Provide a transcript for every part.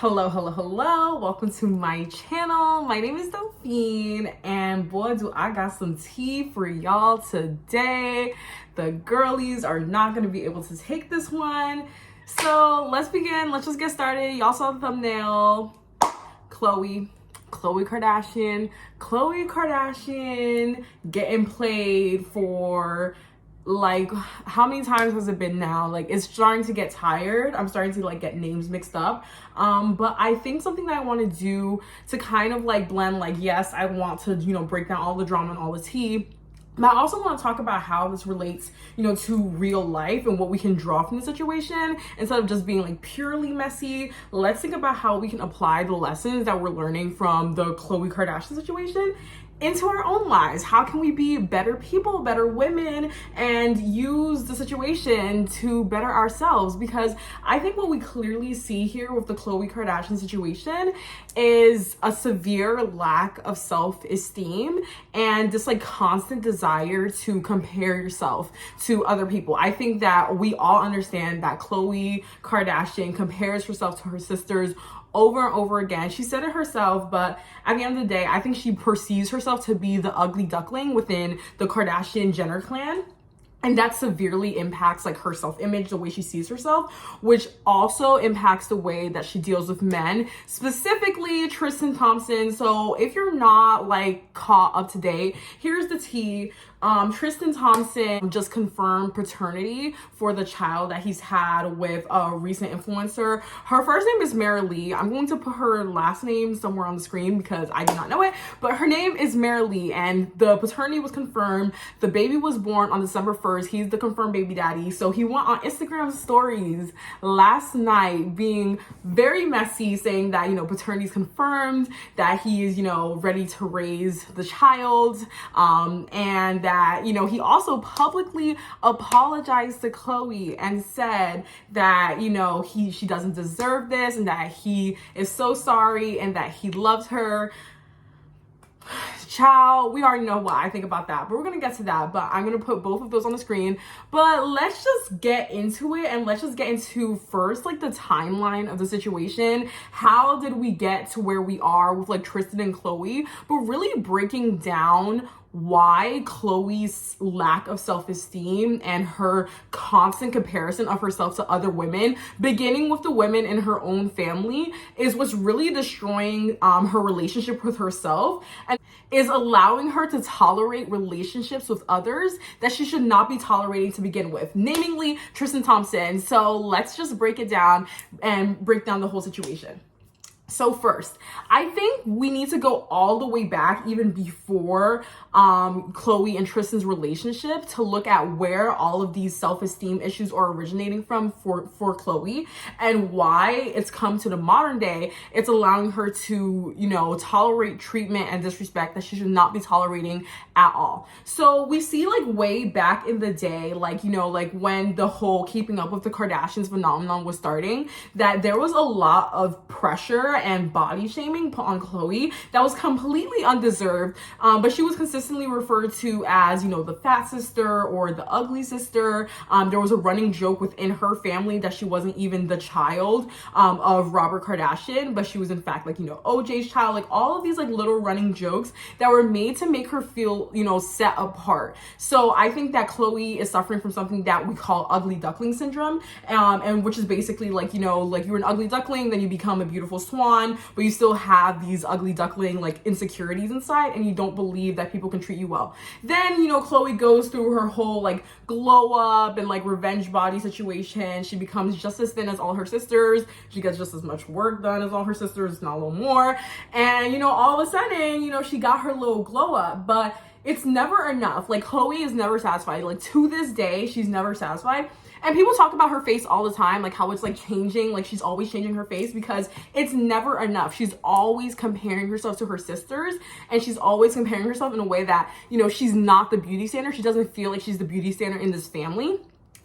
Hello. Welcome to my channel. My name is Delphine, and boy, do I got some tea for y'all today. The girlies are not going to be able to take this one. So let's begin. Let's just get started. Y'all saw the thumbnail. Khloe Kardashian getting played for, like, how many times has it been now? Like, it's starting to get tired. I'm starting to like get names mixed up. But I think something that I want to do to kind of like blend, like, yes, I want to, break down all the drama and all the tea, but I also want to talk about how this relates, to real life and what we can draw from the situation instead of just being like purely messy. Let's think about how we can apply the lessons that we're learning from the Khloe Kardashian situation into our own lives. How can we be better people, better women, and use the situation to better ourselves? Because I think what we clearly see here with the Khloe Kardashian situation is a severe lack of self-esteem and this like constant desire to compare yourself to other people. I think that we all understand that Khloe Kardashian compares herself to her sisters over and over again. She said it herself, but at the end of the day, I think she perceives herself to be the ugly duckling within the Kardashian Jenner clan. And that severely impacts like her self-image, the way she sees herself, which also impacts the way that she deals with men, specifically Tristan Thompson. So if you're not like caught up to date, here's the tea. Tristan Thompson just confirmed paternity for the child that he's had with a recent influencer. Her first name is Marilee. I'm going to put her last name somewhere on the screen because I do not know it, but her name is Marilee, and the paternity was confirmed. The baby was born on December 1st. He's the confirmed baby daddy. So he went on Instagram stories last night being very messy, saying that, paternity is confirmed, that he is, ready to raise the child, and that, he also publicly apologized to Khloe and said that, she doesn't deserve this and that he is so sorry and that he loves her. Child, we already know what I think about that, but we're gonna get to that. But I'm gonna put both of those on the screen. But let's just get into it, and let's just get into first like the timeline of the situation. How did we get to where we are with like Tristan and Khloe? But really breaking down why Khloe's lack of self-esteem and her constant comparison of herself to other women, beginning with the women in her own family, is what's really destroying her relationship with herself and is allowing her to tolerate relationships with others that she should not be tolerating to begin with, namely Tristan Thompson. So let's just break it down and break down the whole situation. So first, I think we need to go all the way back even before Khloe and Tristan's relationship to look at where all of these self-esteem issues are originating from for Khloe and why it's come to the modern day. It's allowing her to, tolerate treatment and disrespect that she should not be tolerating at all. So we see like way back in the day, like, like when the whole keeping up with the Kardashians phenomenon was starting, that there was a lot of pressure and body shaming put on Khloe that was completely undeserved, but she was consistently referred to as, the fat sister or the ugly sister. There was a running joke within her family that she wasn't even the child of Robert Kardashian, but she was in fact like, OJ's child. Like all of these like little running jokes that were made to make her feel, set apart. So I think that Khloe is suffering from something that we call ugly duckling syndrome, and which is basically like, like you're an ugly duckling, then you become a beautiful swan, but you still have these ugly duckling like insecurities inside and you don't believe that people can treat you well. Then, Khloe goes through her whole like glow up and like revenge body situation. She becomes just as thin as all her sisters. She gets just as much work done as all her sisters, not a little more. And, all of a sudden, she got her little glow up, but it's never enough. Like Khloe is never satisfied. Like to this day, she's never satisfied. And people talk about her face all the time, like how it's like changing, like she's always changing her face because it's never enough. She's always comparing herself to her sisters, and she's always comparing herself in a way that, she's not the beauty standard. She doesn't feel like she's the beauty standard in this family.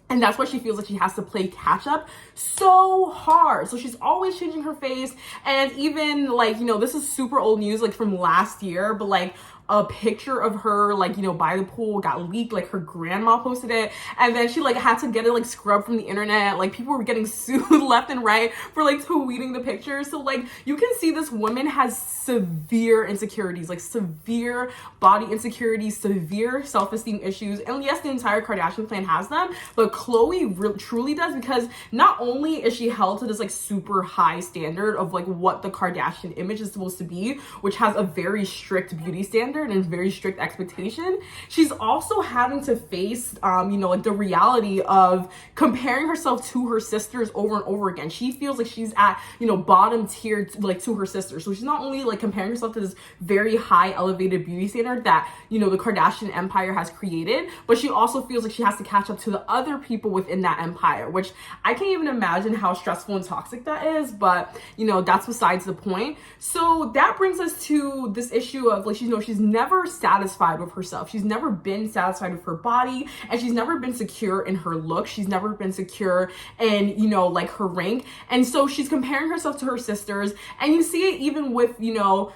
And that's why she feels like she has to play catch up so hard. So she's always changing her face. And even like, this is super old news, like from last year, but like a picture of her, like, you know, by the pool got leaked, like her grandma posted it, and then she like had to get it like scrubbed from the internet. Like people were getting sued left and right for like tweeting the picture. So like you can see this woman has severe insecurities, like severe body insecurities, severe self-esteem issues. And yes, the entire Kardashian clan has them, but Khloe truly does, because not only is she held to this like super high standard of like what the Kardashian image is supposed to be, which has a very strict beauty standard and very strict expectation, she's also having to face you know, like the reality of comparing herself to her sisters over and over again. She feels like she's at, you know, bottom tier like to her sisters. So she's not only like comparing herself to this very high elevated beauty standard that, you know, the Kardashian empire has created, but she also feels like she has to catch up to the other people within that empire, which I can't even imagine how stressful and toxic that is, but you know, that's besides the point. So that brings us to this issue of like, you know, she's never satisfied with herself. She's never been satisfied with her body, and she's never been secure in her look. She's never been secure in, you know, like her rank. And so she's comparing herself to her sisters, and you see it even with, you know,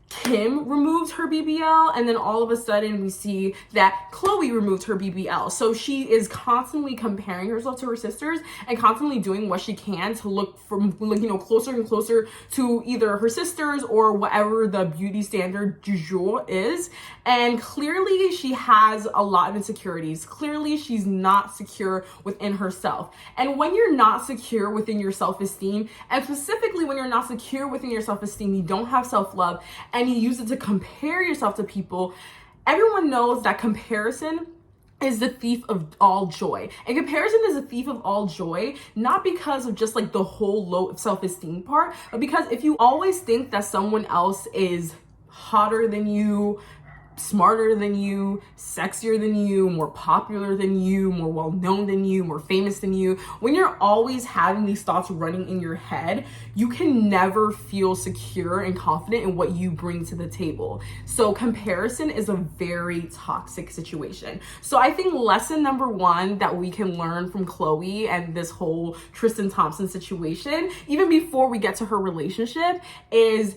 Kim removed her BBL, and then all of a sudden we see that Khloe removed her BBL. So she is constantly comparing herself to her sisters and constantly doing what she can to look from, like, you know, closer and closer to either her sisters or whatever the beauty standard du jour is. And clearly she has a lot of insecurities. Clearly she's not secure within herself. And when you're not secure within your self-esteem, and specifically when you're not secure within your self-esteem, you don't have self-love, and you use it to compare yourself to people, everyone knows that comparison is the thief of all joy. And comparison is a thief of all joy, not because of just like the whole low self-esteem part, but because if you always think that someone else is hotter than you, smarter than you, sexier than you, more popular than you, more well-known than you, more famous than you, when you're always having these thoughts running in your head, you can never feel secure and confident in what you bring to the table. So comparison is a very toxic situation. So I think lesson number one that we can learn from Khloe and this whole Tristan Thompson situation, even before we get to her relationship, is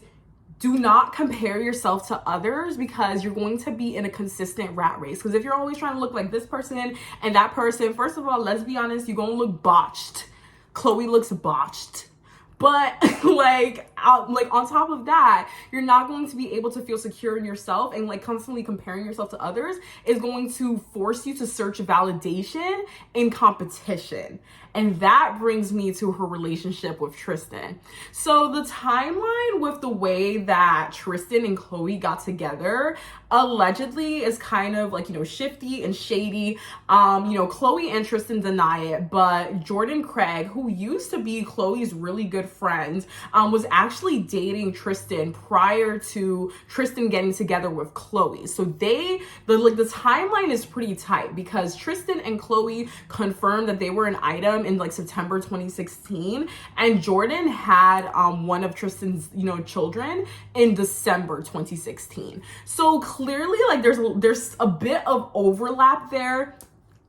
do not compare yourself to others, because you're going to be in a consistent rat race. Because if you're always trying to look like this person and that person, first of all, let's be honest, you're going to look botched. Khloe looks botched. But like on top of that, you're not going to be able to feel secure in yourself, and like constantly comparing yourself to others is going to force you to search validation in competition. And that brings me to her relationship with Tristan. So the timeline with the way that Tristan and Khloe got together allegedly is kind of like, you know, shifty and shady. You know, Khloe and Tristan deny it, but Jordan Craig, who used to be Khloe's really good friend, was actually dating Tristan prior to Tristan getting together with Khloe. So the timeline is pretty tight, because Tristan and Khloe confirmed that they were an item in like September 2016, and Jordan had one of Tristan's, you know, children in December 2016. So clearly, like there's a bit of overlap there.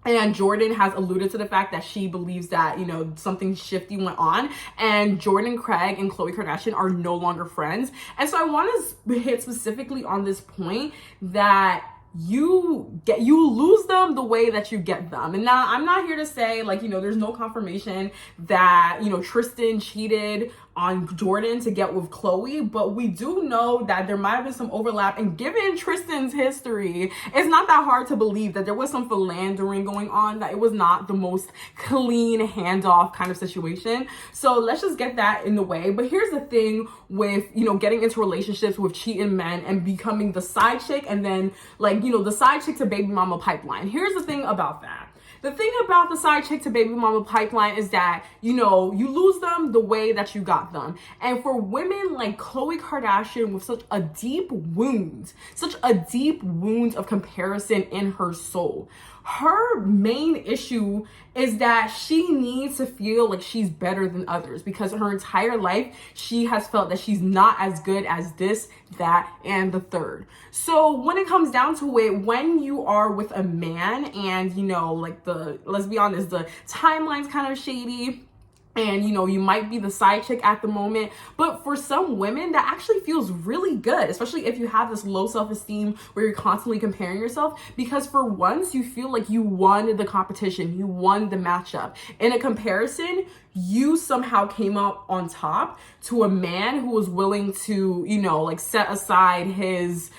And Jordan has alluded to the fact that she believes that, you know, something shifty went on, and Jordan Craig and Khloe Kardashian are no longer friends. And so I want to hit specifically on this point that you lose them the way that you get them. And now I'm not here to say, like, you know, there's no confirmation that, you know, Tristan cheated on Jordan to get with Khloe, but we do know that there might have been some overlap. And given Tristan's history, it's not that hard to believe that there was some philandering going on, that it was not the most clean handoff kind of situation. So let's just get that in the way. But here's the thing with, you know, getting into relationships with cheating men and becoming the side chick, and then like, you know, the side chick to baby mama pipeline. Here's the thing about that. The thing about the side chick to baby mama pipeline is that, you know, you lose them the way that you got them. And for women like Khloe Kardashian with such a deep wound of comparison in her soul, her main issue is that she needs to feel like she's better than others, because her entire life she has felt that she's not as good as this, that, and the third. So when it comes down to it, when you are with a man and, you know, like let's be honest, the timeline's kind of shady, and you might be the side chick at the moment, but for some women that actually feels really good, especially if you have this low self-esteem where you're constantly comparing yourself, because for once you feel like you won the competition, you won the matchup. In a comparison, you somehow came up on top to a man who was willing to like set aside his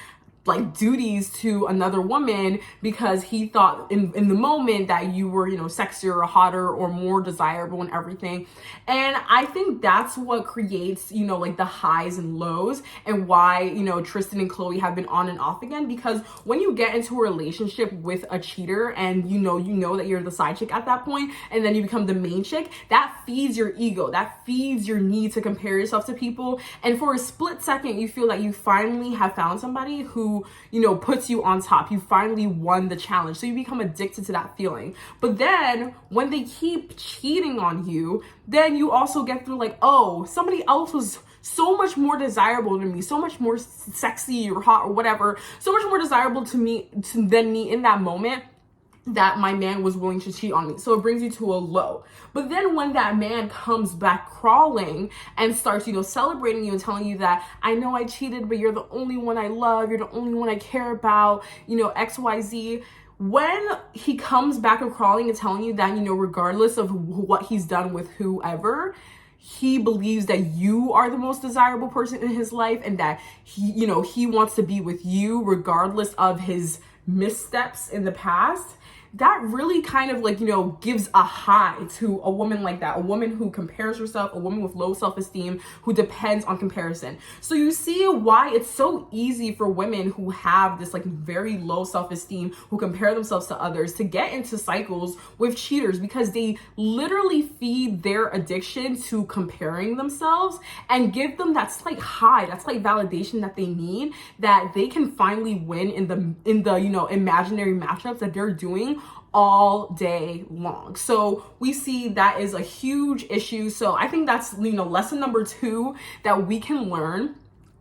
like duties to another woman because he thought in the moment that you were sexier or hotter or more desirable and everything. And I think that's what creates like the highs and lows, and why Tristan and Khloe have been on and off again, because when you get into a relationship with a cheater and you know that you're the side chick at that point, and then you become the main chick, that feeds your ego, that feeds your need to compare yourself to people. And for a split second you feel like you finally have found somebody who puts you on top. You finally won the challenge. So you become addicted to that feeling. But then when they keep cheating on you, then you also get through like, oh, somebody else was so much more desirable than me, so much more sexy or hot or whatever, so much more desirable than me in that moment, that my man was willing to cheat on me. So it brings you to a low. But then when that man comes back crawling and starts, celebrating you and telling you that, I know I cheated, but you're the only one I love, you're the only one I care about, XYZ. When he comes back and crawling and telling you that, regardless of what he's done with whoever, he believes that you are the most desirable person in his life, and that he wants to be with you regardless of his missteps in the past, that really kind of like, gives a high to a woman like that, a woman who compares herself, a woman with low self-esteem, who depends on comparison. So you see why it's so easy for women who have this like very low self-esteem, who compare themselves to others, to get into cycles with cheaters, because they literally feed their addiction to comparing themselves and give them that slight high, that slight validation that they need, that they can finally win in the imaginary matchups that they're doing all day long. So we see that is a huge issue. So I think that's lesson number 2 that we can learn,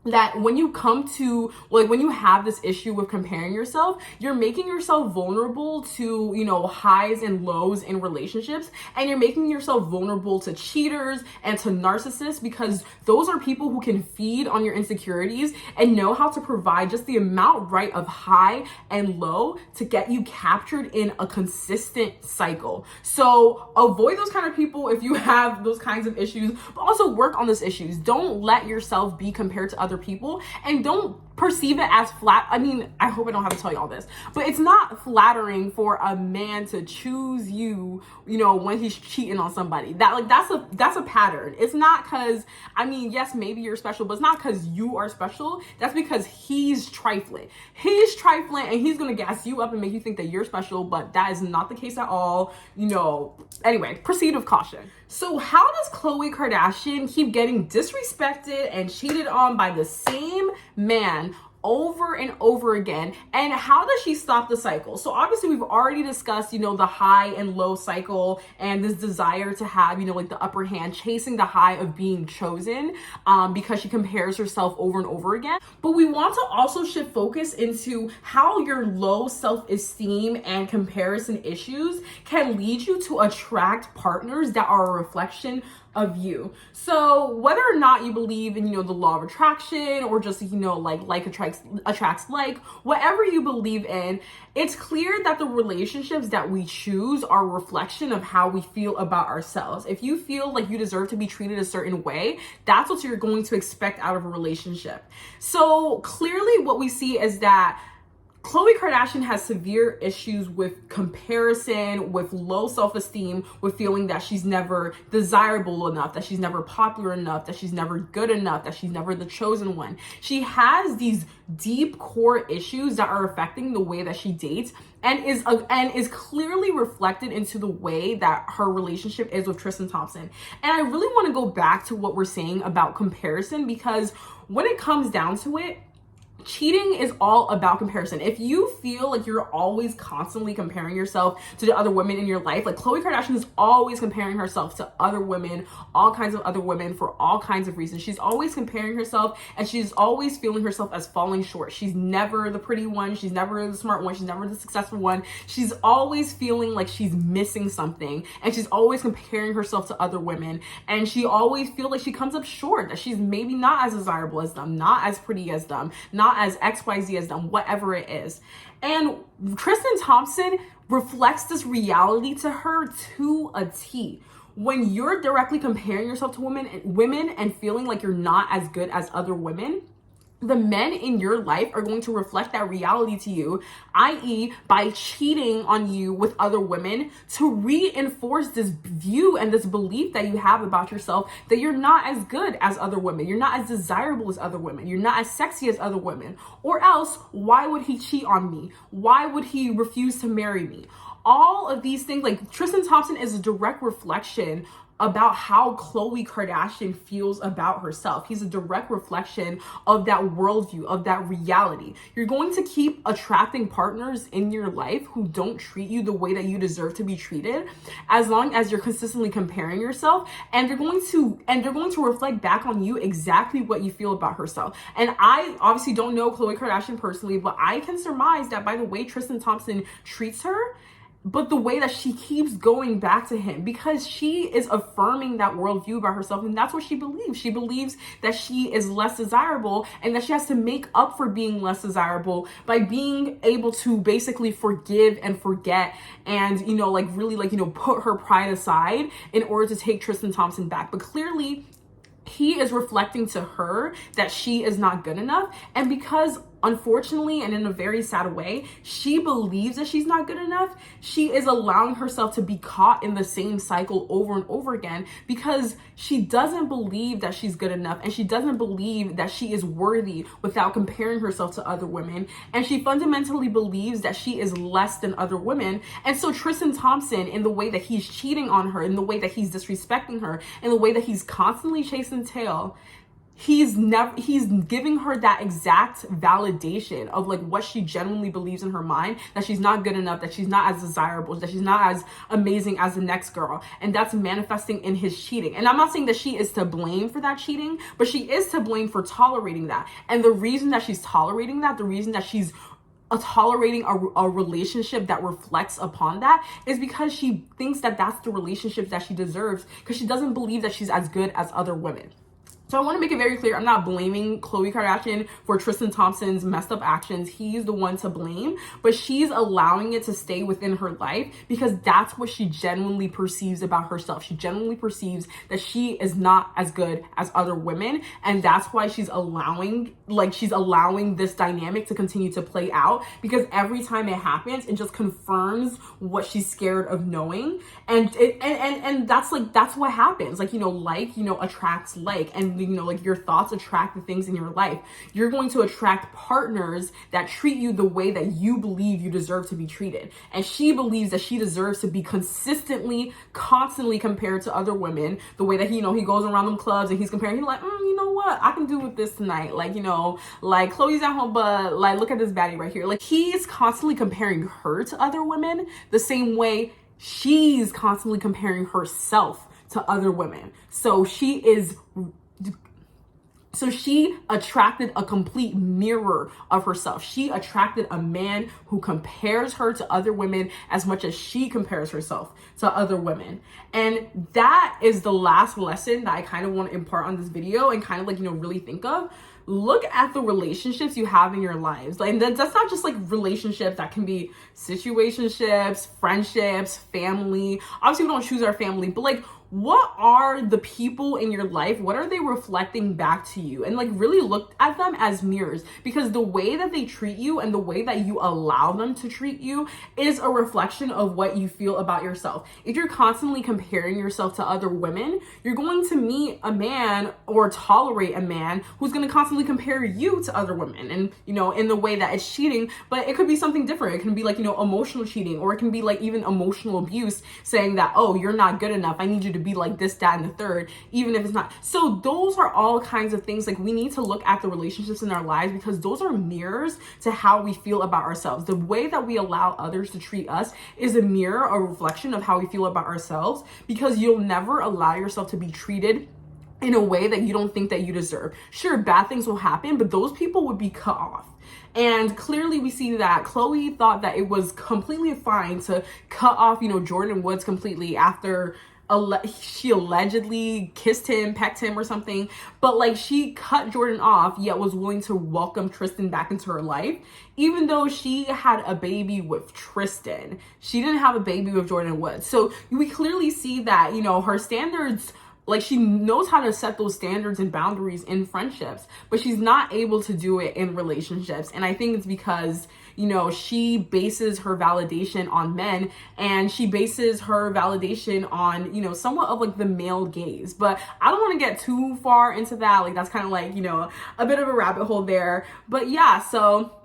that when you come to when you have this issue with comparing yourself, you're making yourself vulnerable to highs and lows in relationships, and you're making yourself vulnerable to cheaters and to narcissists, because those are people who can feed on your insecurities and know how to provide just the amount right of high and low to get you captured in a consistent cycle. So avoid those kind of people if you have those kinds of issues, but also work on those issues. Don't let yourself be compared to other people, and don't perceive it as flat. I mean, I hope I don't have to tell you all this, but it's not flattering for a man to choose you, when he's cheating on somebody. That's a pattern. It's not because, yes, maybe you're special, but it's not because you are special. That's because he's trifling. He's trifling, and he's gonna gas you up and make you think that you're special, but that is not the case at all. Anyway, proceed with caution. So how does Khloe Kardashian keep getting disrespected and cheated on by the same man over and over again, and how does she stop the cycle? So obviously we've already discussed the high and low cycle, and this desire to have like the upper hand, chasing the high of being chosen, because she compares herself over and over again. But we want to also shift focus into how your low self-esteem and comparison issues can lead you to attract partners that are a reflection of you. So whether or not you believe in the law of attraction, or just like attracts like, whatever you believe in, it's clear that the relationships that we choose are a reflection of how we feel about ourselves. If you feel like you deserve to be treated a certain way, that's what you're going to expect out of a relationship. So clearly what we see is that Khloe Kardashian has severe issues with comparison, with low self-esteem, with feeling that she's never desirable enough, that she's never popular enough, that she's never good enough, that she's never the chosen one. She has these deep core issues that are affecting the way that she dates, and is clearly reflected into the way that her relationship is with Tristan Thompson. And I really want to go back to what we're saying about comparison, because when it comes down to it, cheating is all about comparison. If you feel like you're always constantly comparing yourself to the other women in your life, like Khloe Kardashian is always comparing herself to other women, all kinds of other women for all kinds of reasons. She's always comparing herself, and she's always feeling herself as falling short. She's never the pretty one. She's never the smart one. She's never the successful one. She's always feeling like she's missing something, and she's always comparing herself to other women, and she always feels like she comes up short, that she's maybe not as desirable as them, not as pretty as them, not as XYZ as them, whatever it is. And Tristan Thompson reflects this reality to her to a T. When you're directly comparing yourself to women and feeling like you're not as good as other women, the men in your life are going to reflect that reality to you, i.e. by cheating on you with other women to reinforce this view and this belief that you have about yourself that you're not as good as other women, you're not as desirable as other women, you're not as sexy as other women. Or else, why would he cheat on me? Why would he refuse to marry me? All of these things, like Tristan Thompson is a direct reflection about how Khloe Kardashian feels about herself. He's a direct reflection of that worldview, of that reality. You're going to keep attracting partners in your life who don't treat you the way that you deserve to be treated, as long as you're consistently comparing yourself, and they're going to reflect back on you exactly what you feel about herself. And I obviously don't know Khloe Kardashian personally, but I can surmise that by the way Tristan Thompson treats her, but the way that she keeps going back to him, because she is affirming that worldview about herself, and that's what she believes. She believes that she is less desirable and that she has to make up for being less desirable by being able to basically forgive and forget and, really put her pride aside in order to take Tristan Thompson back. But clearly, he is reflecting to her that she is not good enough. And because unfortunately, and in a very sad way, she believes that she's not good enough, she is allowing herself to be caught in the same cycle over and over again, because she doesn't believe that she's good enough, and she doesn't believe that she is worthy without comparing herself to other women, and she fundamentally believes that she is less than other women. And so Tristan Thompson, in the way that he's cheating on her, in the way that he's disrespecting her, in the way that he's constantly chasing tail, he's giving her that exact validation of like what she genuinely believes in her mind, that she's not good enough, that she's not as desirable, that she's not as amazing as the next girl. And that's manifesting in his cheating. And I'm not saying that she is to blame for that cheating, but she is to blame for tolerating that. And the reason that she's tolerating that, the reason that she's tolerating a relationship that reflects upon that, is because she thinks that that's the relationship that she deserves, because she doesn't believe that she's as good as other women. So I want to make it very clear, I'm not blaming Khloe Kardashian for Tristan Thompson's messed up actions. He's the one to blame, but she's allowing it to stay within her life because that's what she genuinely perceives about herself. She genuinely perceives that she is not as good as other women, and that's why she's allowing this dynamic to continue to play out, because every time it happens, it just confirms what she's scared of knowing. And that's what happens. Attracts like, and your thoughts attract the things in your life. You're going to attract partners that treat you the way that you believe you deserve to be treated. And she believes that she deserves to be constantly, constantly compared to other women, the way that he goes around them clubs and he's comparing, he's like, you know what, I can do with this tonight. Chloe's at home, but look at this baddie right here. He's constantly comparing her to other women the same way she's constantly comparing herself to other women. So she attracted a complete mirror of herself. She attracted a man who compares her to other women as much as she compares herself to other women. And that is the last lesson that I kind of want to impart on this video and kind of really think of. Look at the relationships you have in your lives. And that's not just relationships, that can be situationships, friendships, family. Obviously, we don't choose our family, but what are the people in your life? What are they reflecting back to you? And really look at them as mirrors, because the way that they treat you and the way that you allow them to treat you is a reflection of what you feel about yourself. If you're constantly comparing yourself to other women, you're going to meet a man or tolerate a man who's going to constantly compare you to other women, and in the way that it's cheating. But it could be something different. It can be emotional cheating, or it can be even emotional abuse, saying that, oh, you're not good enough, I need you to to be like this, that, and the third, even if it's not. So those are all kinds of things. Like, we need to look at the relationships in our lives, because those are mirrors to how we feel about ourselves. The way that we allow others to treat us is a mirror, a reflection of how we feel about ourselves, because you'll never allow yourself to be treated in a way that you don't think that you deserve. Sure, bad things will happen, but those people would be cut off. And clearly we see that Khloe thought that it was completely fine to cut off, Jordyn Woods completely after she allegedly kissed him, pecked him or something. But like, she cut Jordyn off, yet was willing to welcome Tristan back into her life, even though she had a baby with Tristan. She didn't have a baby with Jordyn Woods. So we clearly see that, her standards, like, she knows how to set those standards and boundaries in friendships, but she's not able to do it in relationships. And I think it's because, she bases her validation on men, and she bases her validation on, somewhat of like the male gaze. But I don't want to get too far into that. Like, that's kind of like, a bit of a rabbit hole there. But yeah, so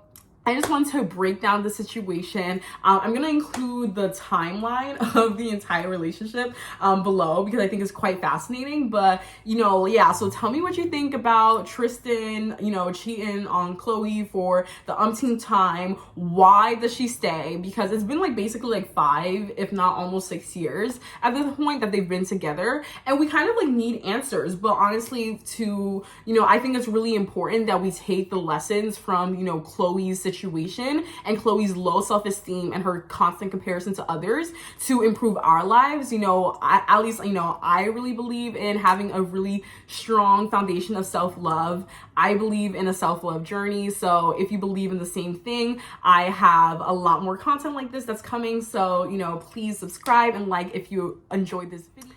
I just want to break down the situation. I'm going to include the timeline of the entire relationship below, because I think it's quite fascinating. But, yeah, so tell me what you think about Tristan, cheating on Khloe for the umpteenth time. Why does she stay? Because it's been like basically like 5, if not almost 6 years at the point that they've been together. And we kind of like need answers. But honestly, I think it's really important that we take the lessons from, Khloe's situation and Khloe's low self-esteem and her constant comparison to others to improve our lives. I really believe in having a really strong foundation of self-love. I believe in a self-love journey. So if you believe in the same thing, I have a lot more content like this that's coming. So, please subscribe and like if you enjoyed this video.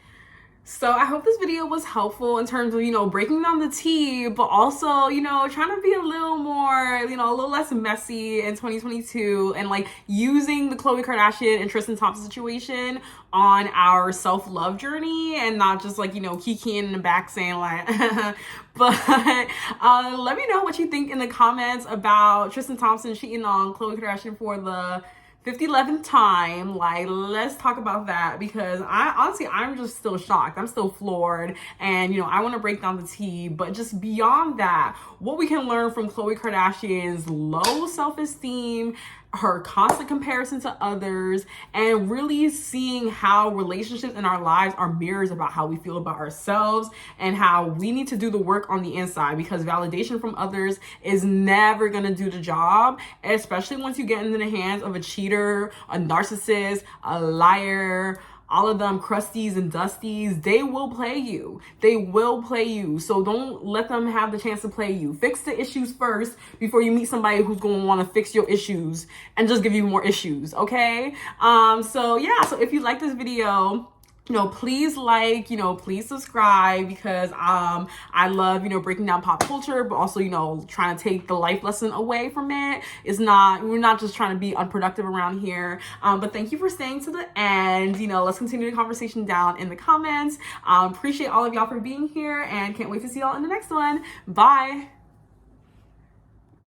So I hope this video was helpful in terms of, breaking down the tea, but also, trying to be a little more, a little less messy in 2022, and like using the Khloe Kardashian and Tristan Thompson situation on our self-love journey, and not just like, kikiing in the back saying like, but let me know what you think in the comments about Tristan Thompson cheating on Khloe Kardashian for the 50-11th time. Like, let's talk about that, because I'm just still shocked. I'm still floored, and I want to break down the tea. But just beyond that, what we can learn from Khloe Kardashian's low self-esteem, her constant comparison to others, and really seeing how relationships in our lives are mirrors about how we feel about ourselves, and how we need to do the work on the inside, because validation from others is never gonna do the job, especially once you get into the hands of a cheater, a narcissist, a liar. All of them crusties and dusties, they will play you. They will play you. So don't let them have the chance to play you. Fix the issues first before you meet somebody who's going to want to fix your issues and just give you more issues, okay? So if you like this video, please like, please subscribe, because I love, breaking down pop culture, but also, trying to take the life lesson away from it. We're not just trying to be unproductive around here. But thank you for staying to the end. Let's continue the conversation down in the comments. Appreciate all of y'all for being here, and can't wait to see y'all in the next one. Bye.